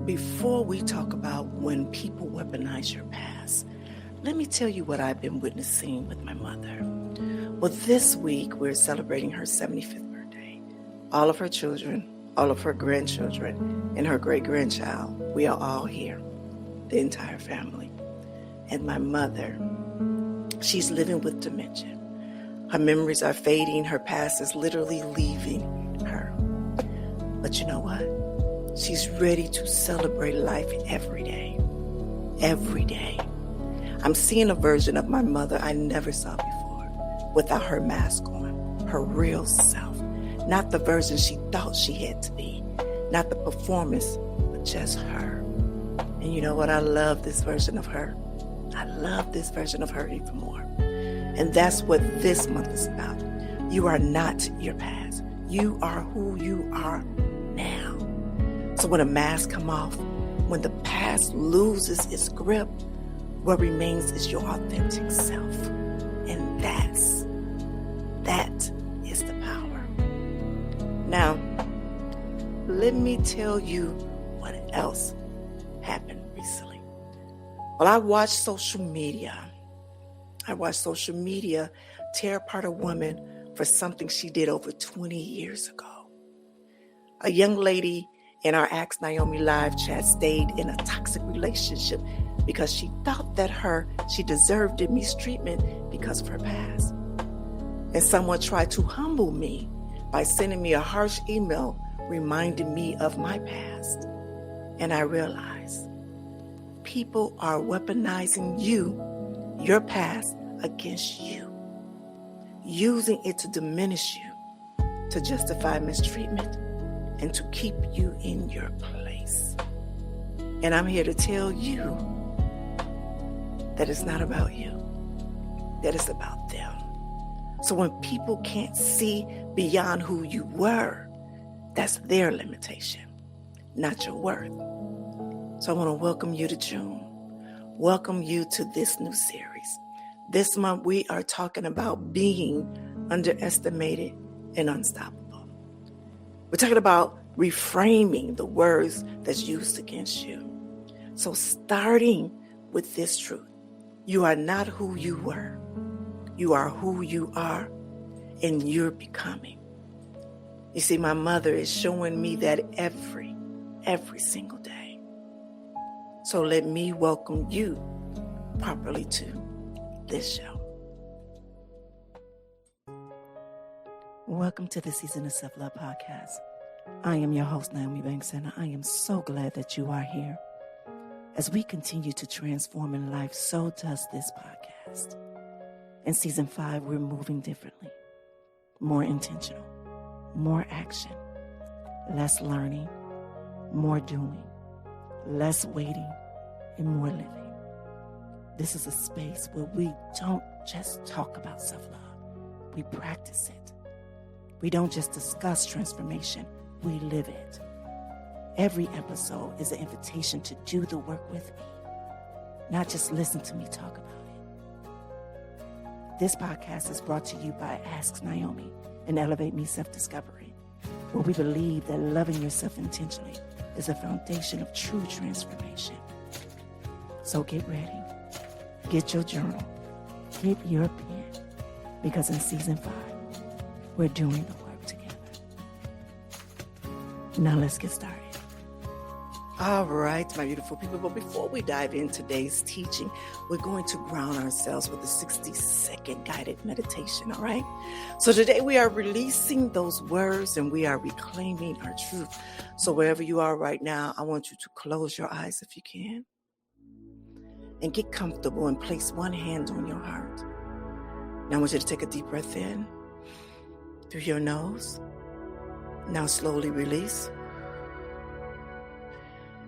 Before we talk about when people weaponize your past, let me tell you what I've been witnessing with my mother. Well, this week we're celebrating her 75th birthday. All of her children, all of her grandchildren, and her great-grandchild, we are all here, the entire family. And my mother, she's living with dementia. Her memories are fading. Her past is literally leaving her. But you know what? She's ready to celebrate life every day. Every day. I'm seeing a version of my mother I never saw before, without her mask on, her real self. Not the version she thought she had to be. Not the performance, but just her. And you know what? I love this version of her. I love this version of her even more. And that's what this month is about. You are not your past. You are who you are now. So when a mask comes off, when the past loses its grip, what remains is your authentic self. And that is the power. Now, let me tell you what else happened recently. Well, I watched social media tear apart a woman for something she did over 20 years ago. A young lady in our Ask Nyomi live chat stayed in a toxic relationship because she thought that she deserved the mistreatment because of her past. And someone tried to humble me by sending me a harsh email reminding me of my past. And I realized people are weaponizing your past, against you, using it to diminish you, to justify mistreatment, and to keep you in your place. And I'm here to tell you that it's not about you, that it's about them. So when people can't see beyond who you were, that's their limitation, not your worth. So I want to welcome you to June. Welcome you to this new series. This month we are talking about being underestimated and unstoppable. We're talking about reframing the words that's used against you. So starting with this truth, you are not who you were. You are who you are, and you're becoming. You see, my mother is showing me that every single day. So let me welcome you properly to this show. Welcome to the Season of Self-Love Podcast. I am your host, Nyomi, and I am so glad that you are here. As we continue to transform in life, so does this podcast. In Season 5, we're moving differently, more intentional, more action, less learning, more doing, less waiting, and more living. This is a space where we don't just talk about self-love, we practice it. We don't just discuss transformation, we live it. Every episode is an invitation to do the work with me, not just listen to me talk about it. This podcast is brought to you by Ask Nyomi and Elevate Me Self-Discovery, where we believe that loving yourself intentionally is a foundation of true transformation. So get ready, get your journal, get your pen, because in Season 5, we're doing the work together. Now let's get started. All right, my beautiful people. But before we dive in today's teaching, we're going to ground ourselves with a 60-second guided meditation, all right? So today we are releasing those words and we are reclaiming our truth. So wherever you are right now, I want you to close your eyes if you can. And get comfortable and place one hand on your heart. Now I want you to take a deep breath in through your nose. Now slowly release.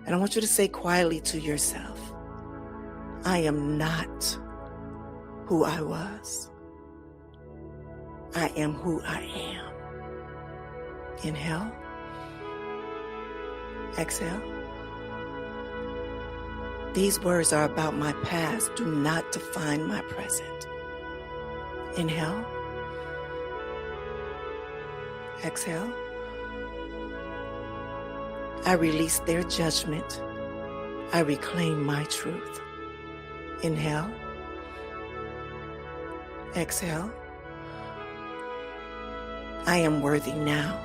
And I want you to say quietly to yourself, I am not who I was. I am who I am. Inhale. Exhale. These words are about my past, do not define my present. Inhale. Exhale. I release their judgment I reclaim my truth. Inhale. Exhale. I am worthy now,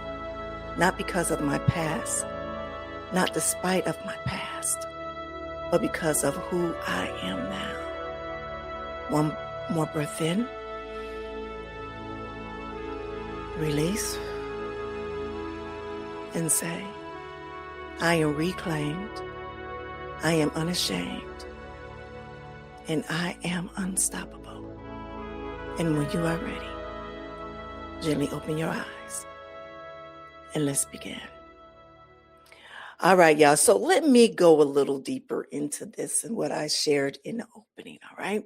not because of my past, not despite of my past, but because of who I am now. One more breath in. Release. And say, I am reclaimed. I am unashamed. And I am unstoppable. And when you are ready, gently open your eyes and let's begin. All right, y'all. So let me go a little deeper into this and what I shared in the opening. All right.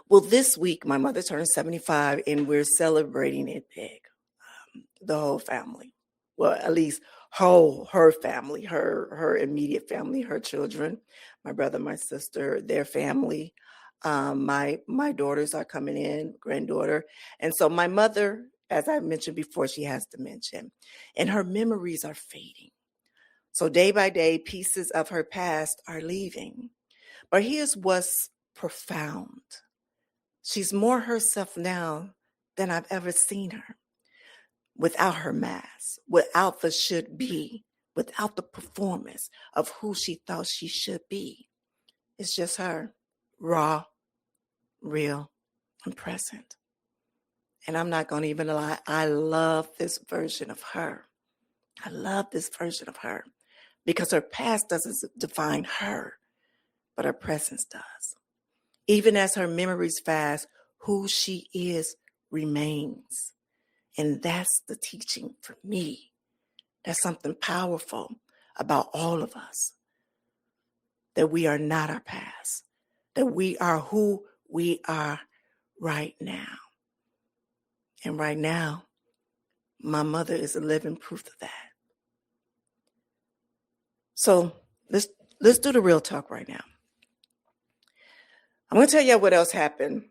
Well, this week, my mother turned 75 and we're celebrating it big. The whole family. Well, at least her family, her immediate family, her children, my brother, my sister, their family. My daughters are coming in, granddaughter. And so my mother, as I mentioned before, she has dementia and her memories are fading. So day by day, pieces of her past are leaving. But here's what's profound. She's more herself now than I've ever seen her. Without her mask, without the should be, without the performance of who she thought she should be. It's just her, raw, real, and present. And I'm not going to even lie, I love this version of her. I love this version of her because her past doesn't define her, but her presence does. Even as her memories fast, who she is remains. And that's the teaching for me. That's something powerful about all of us. That we are not our past. That we are who we are right now. And right now, my mother is a living proof of that. So let's do the real talk right now. I'm going to tell you what else happened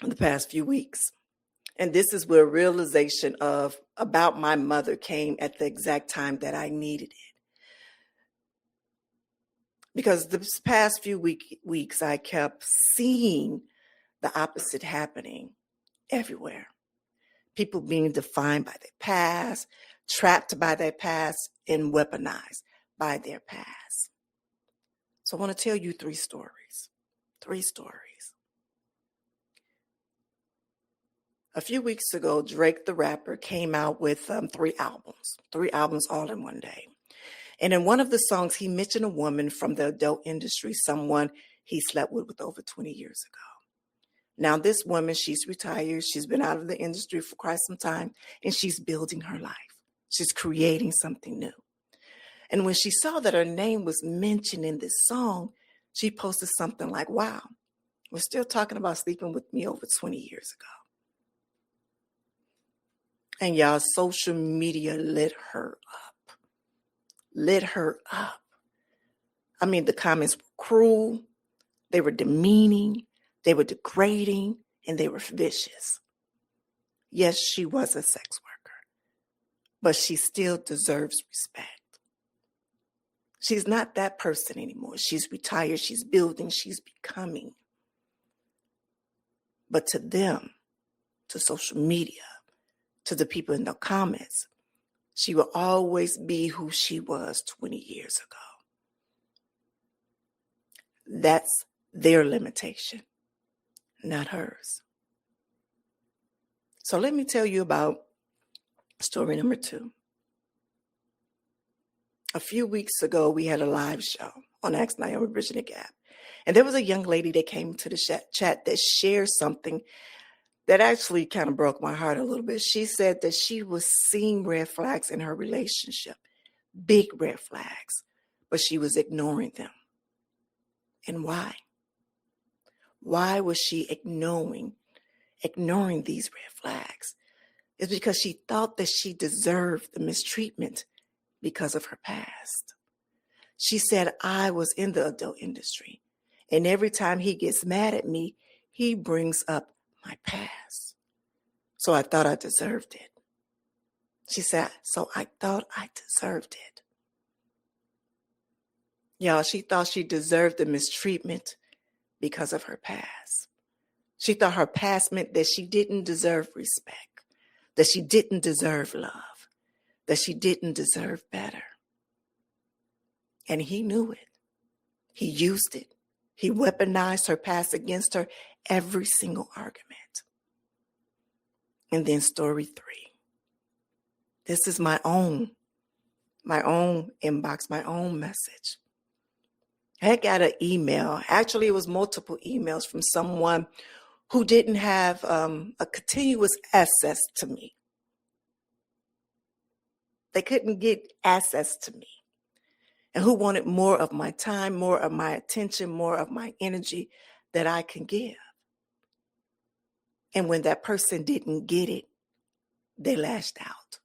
in the past few weeks. And this is where realization about my mother came at the exact time that I needed it. Because this past few weeks, I kept seeing the opposite happening everywhere. People being defined by their past, trapped by their past, and weaponized by their past. So I want to tell you three stories. A few weeks ago, Drake the rapper came out with three albums all in one day. And in one of the songs, he mentioned a woman from the adult industry, someone he slept with over 20 years ago. Now, this woman, she's retired. She's been out of the industry for quite some time, and she's building her life. She's creating something new. And when she saw that her name was mentioned in this song, she posted something like, wow, we're still talking about sleeping with me over 20 years ago. And y'all, social media lit her up. I mean, the comments were cruel, they were demeaning, they were degrading, and they were vicious. Yes, she was a sex worker, but she still deserves respect. She's not that person anymore. She's retired, she's building, she's becoming. But to them, to social media, to the people in the comments, she will always be who she was 20 years ago. That's their limitation, not hers. So let me tell you about story number 2. A few weeks ago, we had a live show on Ask Nyomi Bridging the Gap. And there was a young lady that came to the chat that shared something that actually kind of broke my heart a little bit. She said that she was seeing red flags in her relationship, big red flags, but she was ignoring them. And why? Why was she ignoring these red flags? It's because she thought that she deserved the mistreatment because of her past. She said, I was in the adult industry, and every time he gets mad at me, he brings up my past. So I thought I deserved it. She said, so I thought I deserved it. Y'all, she thought she deserved the mistreatment because of her past. She thought her past meant that she didn't deserve respect, that she didn't deserve love, that she didn't deserve better. And he knew it. He used it. He weaponized her past against her every single argument. And then story 3. This is my own inbox, my own message. I got an email. Actually, it was multiple emails from someone who didn't have a continuous access to me. They couldn't get access to me. And who wanted more of my time, more of my attention, more of my energy that I can give. And when that person didn't get it, they lashed out.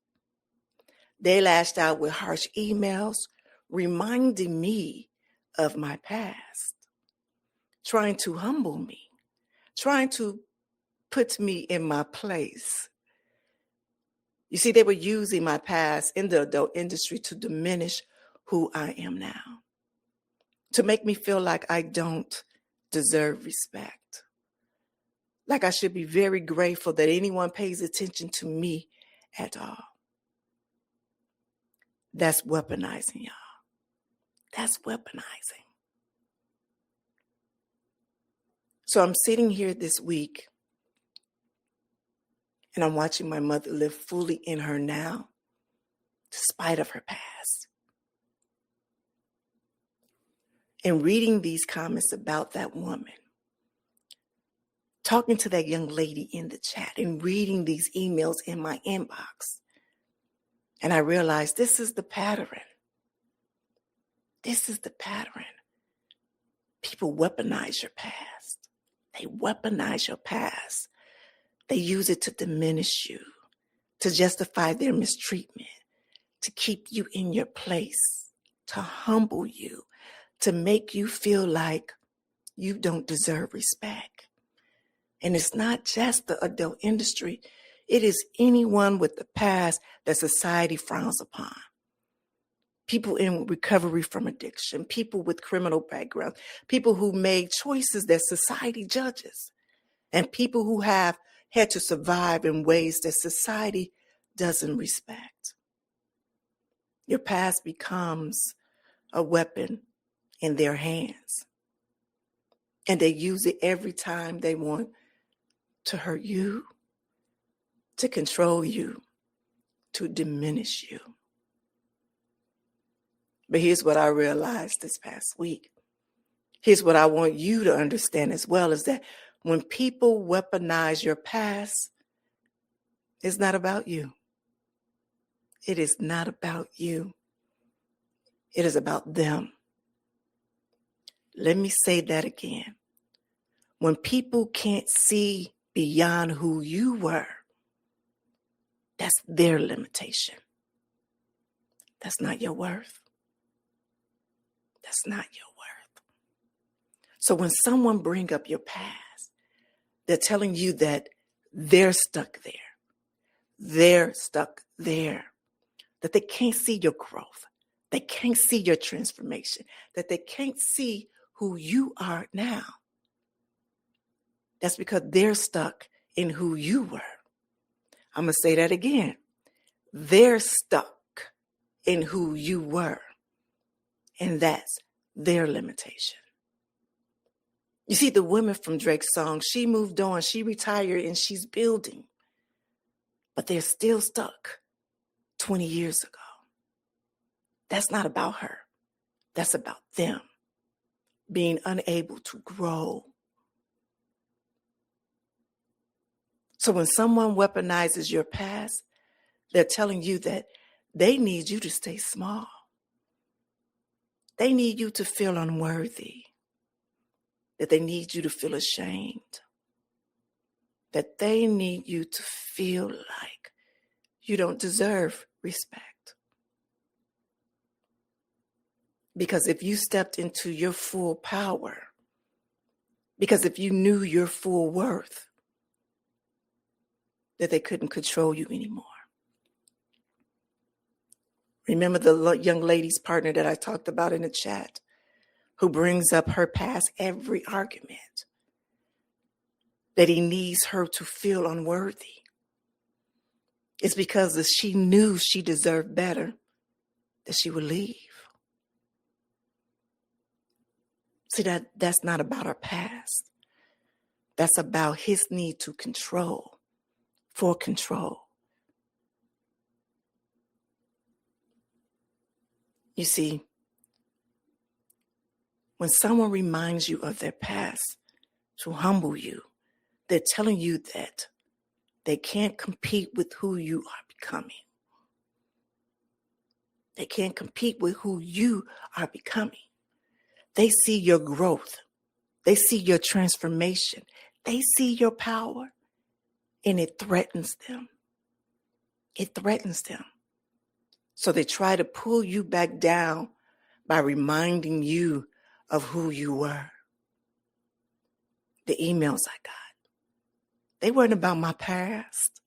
They lashed out with harsh emails, reminding me of my past, trying to humble me, trying to put me in my place. You see, they were using my past in the adult industry to diminish who I am now, to make me feel like I don't deserve respect, like I should be very grateful that anyone pays attention to me at all. That's weaponizing, y'all. That's weaponizing. So I'm sitting here this week and I'm watching my mother live fully in her now, despite of her past. And reading these comments about that woman, talking to that young lady in the chat and reading these emails in my inbox. And I realized this is the pattern. This is the pattern. People weaponize your past. They weaponize your past. They use it to diminish you, to justify their mistreatment, to keep you in your place, to humble you, to make you feel like you don't deserve respect. And it's not just the adult industry. It is anyone with the past that society frowns upon. People in recovery from addiction, people with criminal backgrounds, people who made choices that society judges, and people who have had to survive in ways that society doesn't respect. Your past becomes a weapon in their hands, and they use it every time they want to hurt you, to control you, to diminish you. But here's what I realized this past week. Here's what I want you to understand as well, is that when people weaponize your past, it's not about you. It is not about you. It is about them. Let me say that again. When people can't see beyond who you were, that's their limitation. That's not your worth. That's not your worth. So when someone bring up your past, they're telling you that they're stuck there. They're stuck there. That they can't see your growth. They can't see your transformation. That they can't see who you are now. That's because they're stuck in who you were. I'm going to say that again. They're stuck in who you were. And that's their limitation. You see, the woman from Drake's song, she moved on, she retired, and she's building. But they're still stuck 20 years ago. That's not about her. That's about them being unable to grow. So when someone weaponizes your past, they're telling you that they need you to stay small. They need you to feel unworthy. That they need you to feel ashamed. That they need you to feel like you don't deserve respect. Because if you stepped into your full power, because if you knew your full worth, that they couldn't control you anymore. Remember the young lady's partner that I talked about in the chat? who brings up her past every argument, that he needs her to feel unworthy. It's because if she knew she deserved better, that she would leave. See, that's not about our past. That's about his need to control, for control. You see, when someone reminds you of their past to humble you, they're telling you that they can't compete with who you are becoming. They can't compete with who you are becoming. They see your growth. They see your transformation. They see your power, and it threatens them. It threatens them. So they try to pull you back down by reminding you of who you were. The emails I got, they weren't about my past.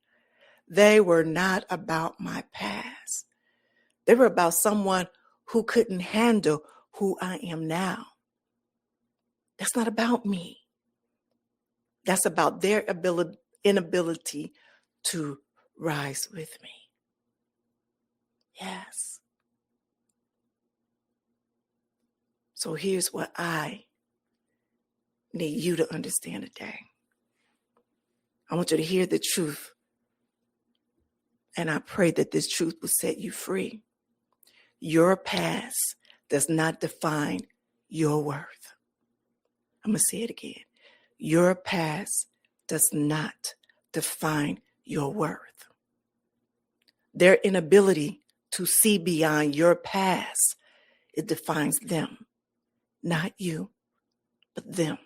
They were not about my past. They were about someone who couldn't handle who I am now. That's not about me. That's about their inability to rise with me. Yes. So here's what I need you to understand today. I want you to hear the truth. And I pray that this truth will set you free. Your past does not define your worth. I'm going to say it again. Your past does not define your worth. Their inability to see beyond your past, it defines them. Not you, but them.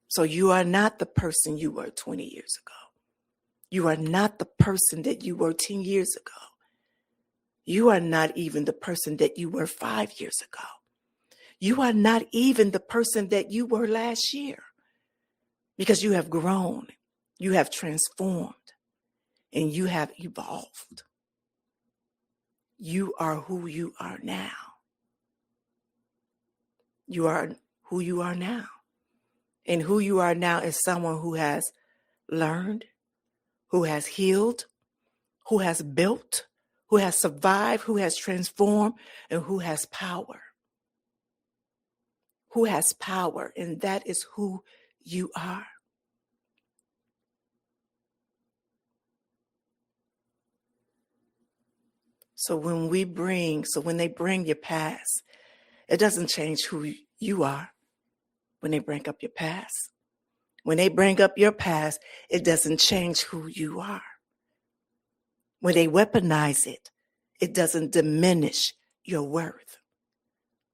So you are not the person you were 20 years ago. You are not the person that you were 10 years ago. You are not even the person that you were 5 years ago. You are not even the person that you were last year, because you have grown, you have transformed, and you have evolved. You are who you are now. You are who you are now. And who you are now is someone who has learned, who has healed, who has built, who has survived, who has transformed, and who has power. Who has power, and that is who you are. So when they bring your past, it doesn't change who you are when they bring up your past. When they bring up your past, it doesn't change who you are. When they weaponize it, it doesn't diminish your worth.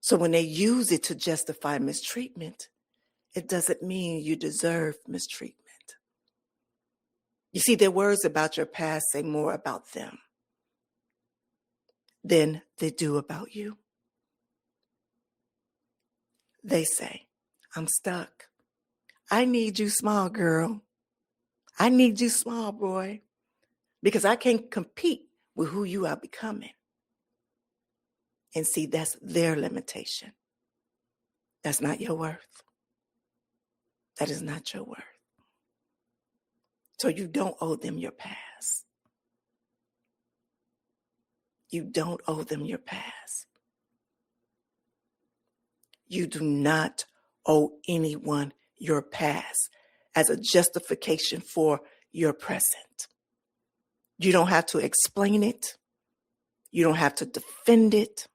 So when they use it to justify mistreatment, it doesn't mean you deserve mistreatment. You see, their words about your past say more about them than they do about you. They say, I'm stuck. I need you small, girl. I need you small, boy, because I can't compete with who you are becoming. And see, that's their limitation. That's not your worth. That is not your worth. So you don't owe them your past. You don't owe them your past. You do not owe anyone your past as a justification for your present. You don't have to explain it. You don't have to defend it.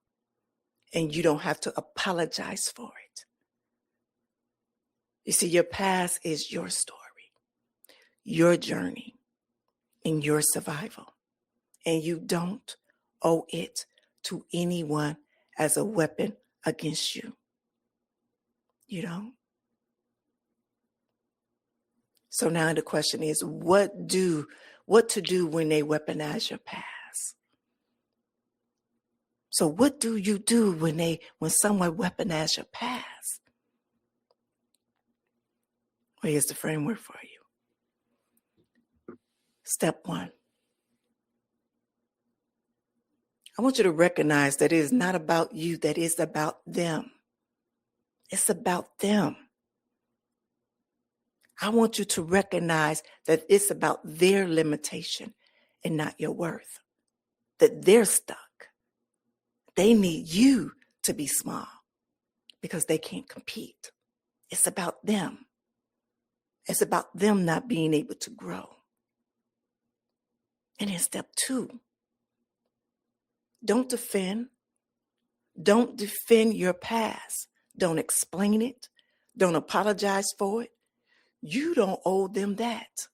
And you don't have to apologize for it. You see, your past is your story, your journey, and your survival. And you don't owe it to anyone as a weapon against you. You don't. So now the question is, what to do when they weaponize your past? So what do you do when someone weaponizes your past? Well, here's the framework for you. Step 1. I want you to recognize that it is not about you, that it's about them. It's about them. I want you to recognize that it's about their limitation and not your worth, that they're stuck. They need you to be small because they can't compete. It's about them. It's about them not being able to grow. And in step 2, don't defend. Don't defend your past. Don't explain it. Don't apologize for it. You don't owe them that.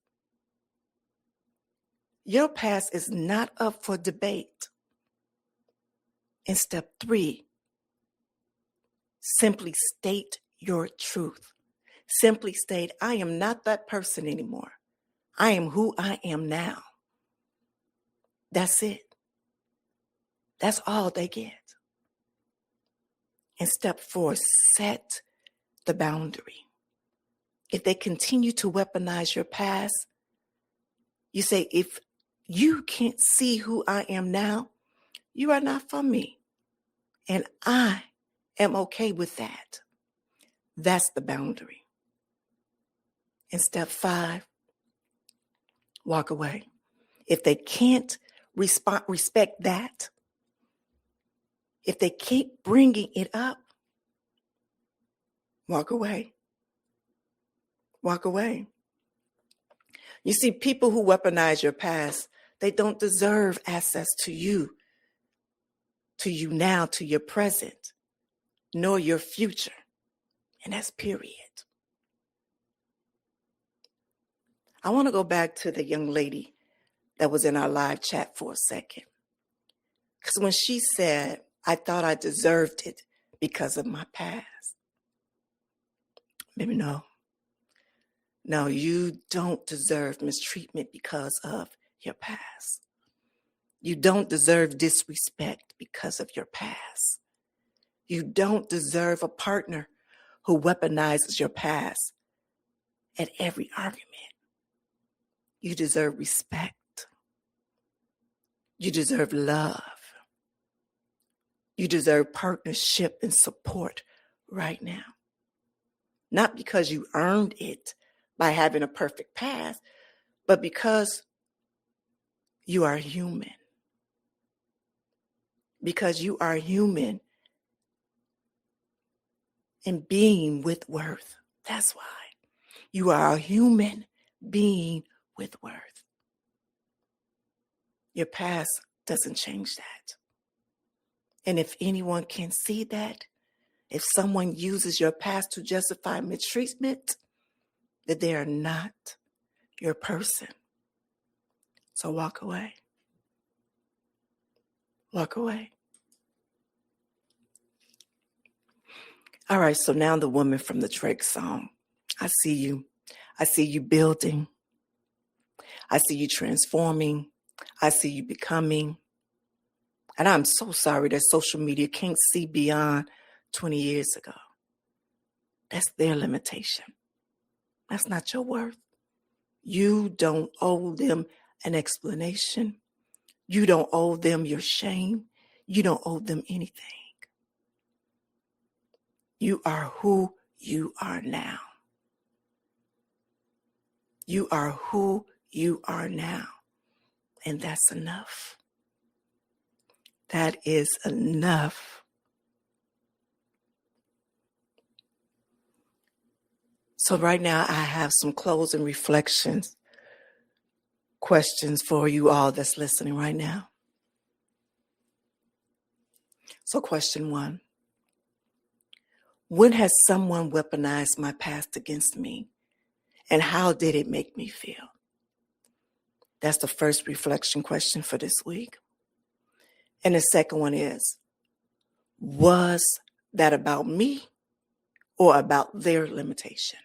Your past is not up for debate. In step 3, simply state your truth. Simply state, I am not that person anymore. I am who I am now. That's it. That's all they get. In step 4, set the boundary. If they continue to weaponize your past, you say, if you can't see who I am now, you are not for me. And I am okay with that. That's the boundary. In step 5, walk away. If they can't respect that, if they keep bringing it up, walk away. Walk away. You see, people who weaponize your past, they don't deserve access to you now, to your present, nor your future. And that's period. I want to go back to the young lady that was in our live chat for a second. Because when she said, I thought I deserved it because of my past. Maybe no. No, you don't deserve mistreatment because of your past. You don't deserve disrespect because of your past. You don't deserve a partner who weaponizes your past at every argument. You deserve respect. You deserve love. You deserve partnership and support right now. Not because you earned it by having a perfect past, but because you are human. Because you are human and being with worth. That's why. You are a human being with worth. Your past doesn't change that. And if anyone can see that, if someone uses your past to justify mistreatment, that they are not your person. So walk away. Walk away. All right, so now the woman from the Drake song. I see you. I see you building. I see you transforming. I see you becoming. And I'm so sorry that social media can't see beyond 20 years ago. That's their limitation. That's not your worth. You don't owe them an explanation. You don't owe them your shame. You don't owe them anything. You are who you are now. You are who you are now. And that's enough. That is enough. So right now I have some closing reflections, questions for you all that's listening right now. So question 1. When has someone weaponized my past against me? And how did it make me feel? That's the first reflection question for this week. And the second one is, was that about me or about their limitation?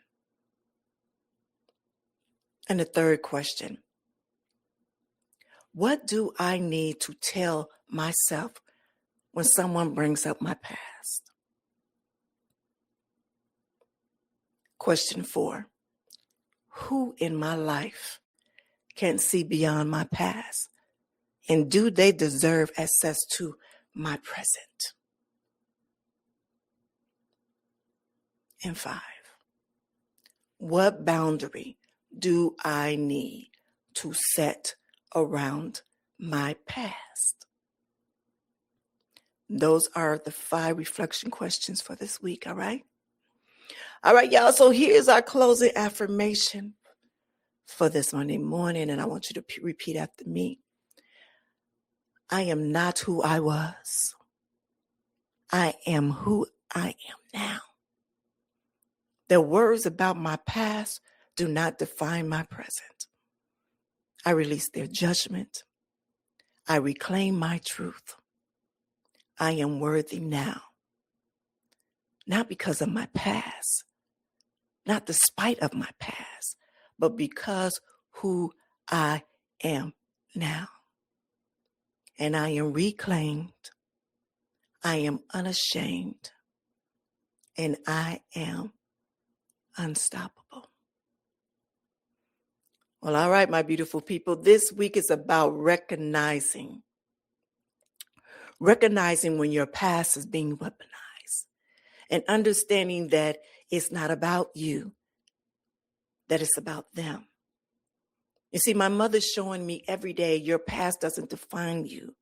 And the third question, what do I need to tell myself when someone brings up my past? Question 4, who in my life can see beyond my past And do they deserve access to my present? And 5, what boundary do I need to set around my past? Those are the 5 reflection questions for this week, all right? All right, y'all, so here's our closing affirmation for this Monday morning, and I want you to repeat after me. I am not who I was. I am who I am now. The words about my past do not define my present. I release their judgment. I reclaim my truth. I am worthy now. Not because of my past, not despite of my past, but because who I am now. And I am reclaimed. I am unashamed. And I am unstoppable. Well, all right, my beautiful people, this week is about recognizing when your past is being weaponized and understanding that it's not about you, that it's about them. You see, my mother's showing me every day your past doesn't define you.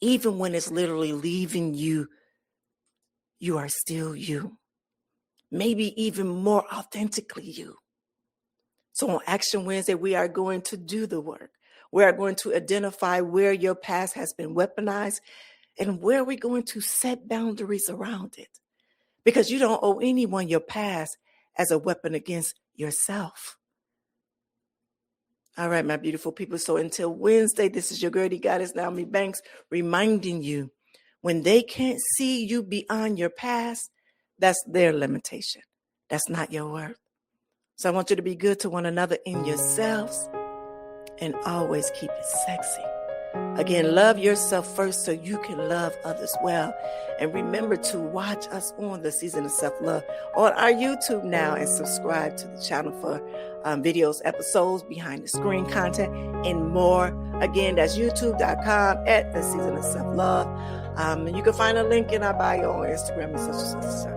Even when it's literally leaving you, you are still you. Maybe even more authentically you. So on Action Wednesday, we are going to do the work. We are going to identify where your past has been weaponized and where we're going to set boundaries around it. Because you don't owe anyone your past as a weapon against yourself. All right, my beautiful people. So until Wednesday, this is your girl, Goddess Nyomi Banks, reminding you, when they can't see you beyond your past, that's their limitation. That's not your worth. So I want you to be good to one another in yourselves and always keep it sexy. Again, love yourself first so you can love others well. And remember to watch us on the Season of Self-Love on our YouTube now and subscribe to the channel for videos, episodes, behind the screen content, and more. Again, that's youtube.com at the Season of Self-Love. And you can find a link in our bio on Instagram and such.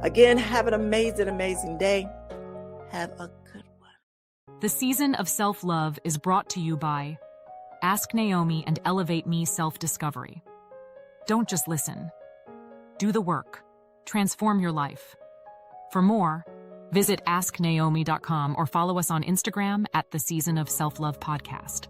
Again, have an amazing, amazing day. Have a good one. The Season of Self-Love is brought to you by Ask Nyomi and Elevate Me Self-Discovery. Don't just listen. Do the work. Transform your life. For more, visit asknaomi.com or follow us on Instagram at the Season of Self-Love Podcast.